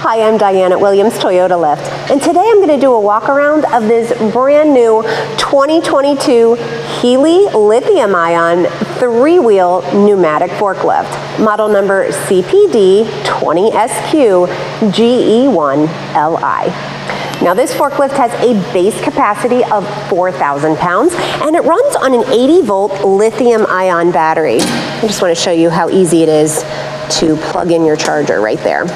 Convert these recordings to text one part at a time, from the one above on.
Hi, I'm Diane at Williams Toyota Lift, and today I'm going to do a walk around of this brand new 2022 Healy Lithium-Ion 3-wheel pneumatic forklift, model number CPD 20SQ GE1LI. Now this forklift has a base capacity of 4,000 pounds and it runs on an 80-volt lithium-ion battery. I just want to show you how easy it is to plug in your charger right there.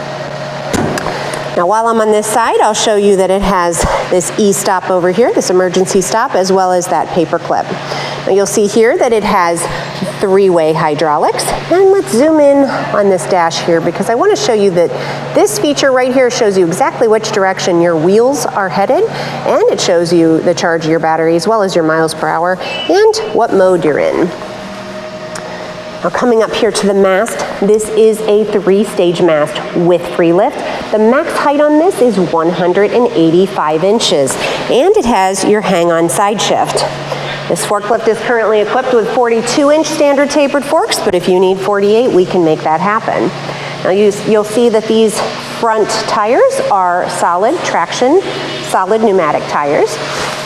Now while I'm on this side, I'll show you that it has this e-stop over here, this emergency stop, as well as that paper clip. Now you'll see here that it has 3-way hydraulics. And let's zoom in on this dash here because I want to show you that this feature right here shows you exactly which direction your wheels are headed, and it shows you the charge of your battery as well as your miles per hour and what mode you're in. Now coming up here to the mast, this is a 3-stage mast with free lift. The max height on this is 185 inches, and it has your hang-on side shift. This forklift is currently equipped with 42-inch standard tapered forks, but if you need 48, we can make that happen. Now you'll see that these front tires are solid traction, solid pneumatic tires.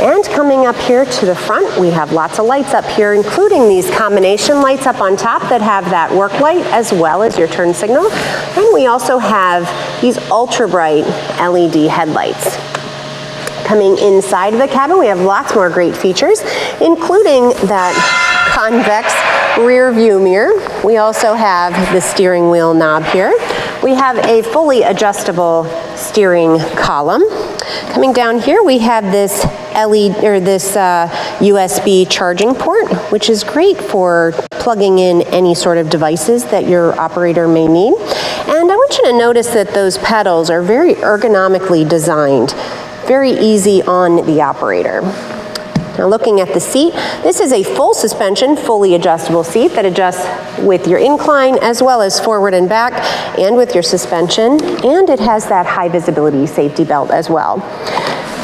And coming up here to the front, we have lots of lights up here, including these combination lights up on top that have that work light as well as your turn signal. And we also have these ultra bright LED headlights. Coming inside of the cabin, we have lots more great features, including that convex rear view mirror. We also have the steering wheel knob here. We have a fully adjustable steering column. Coming down here, we have this USB charging port, which is great for plugging in any sort of devices that your operator may need. And I want you to notice that those pedals are very ergonomically designed, very easy on the operator. Now looking at the seat, this is a full suspension, fully adjustable seat that adjusts with your incline as well as forward and back and with your suspension, and it has that high visibility safety belt as well.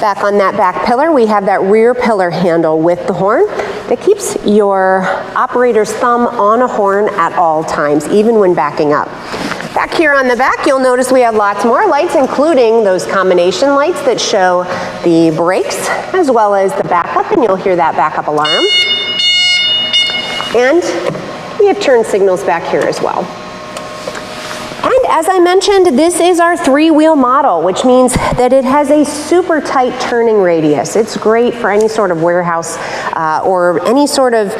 Back on that back pillar, we have that rear pillar handle with the horn that keeps your operator's thumb on a horn at all times, even when backing up. Back here on the back, you'll notice we have lots more lights, including those combination lights that show the brakes as well as the backup, and you'll hear that backup alarm. And we have turn signals back here as well. And as I mentioned, this is our 3-wheel model, which means that it has a super tight turning radius. It's great for any sort of warehouse or any sort of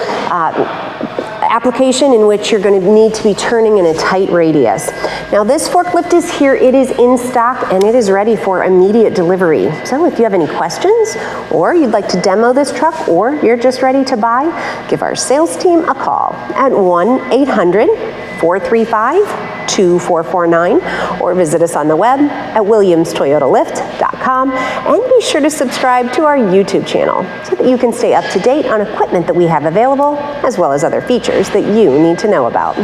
application in which you're going to need to be turning in a tight radius. Now this forklift is here, it is in stock, and it is ready for immediate delivery. So if you have any questions, or you'd like to demo this truck, or you're just ready to buy, give our sales team a call at 1-800-435-2449, or visit us on the web at williamstoyotalift.com, and be sure to subscribe to our YouTube channel so that you can stay up to date on equipment that we have available, as well as other features that you need to know about.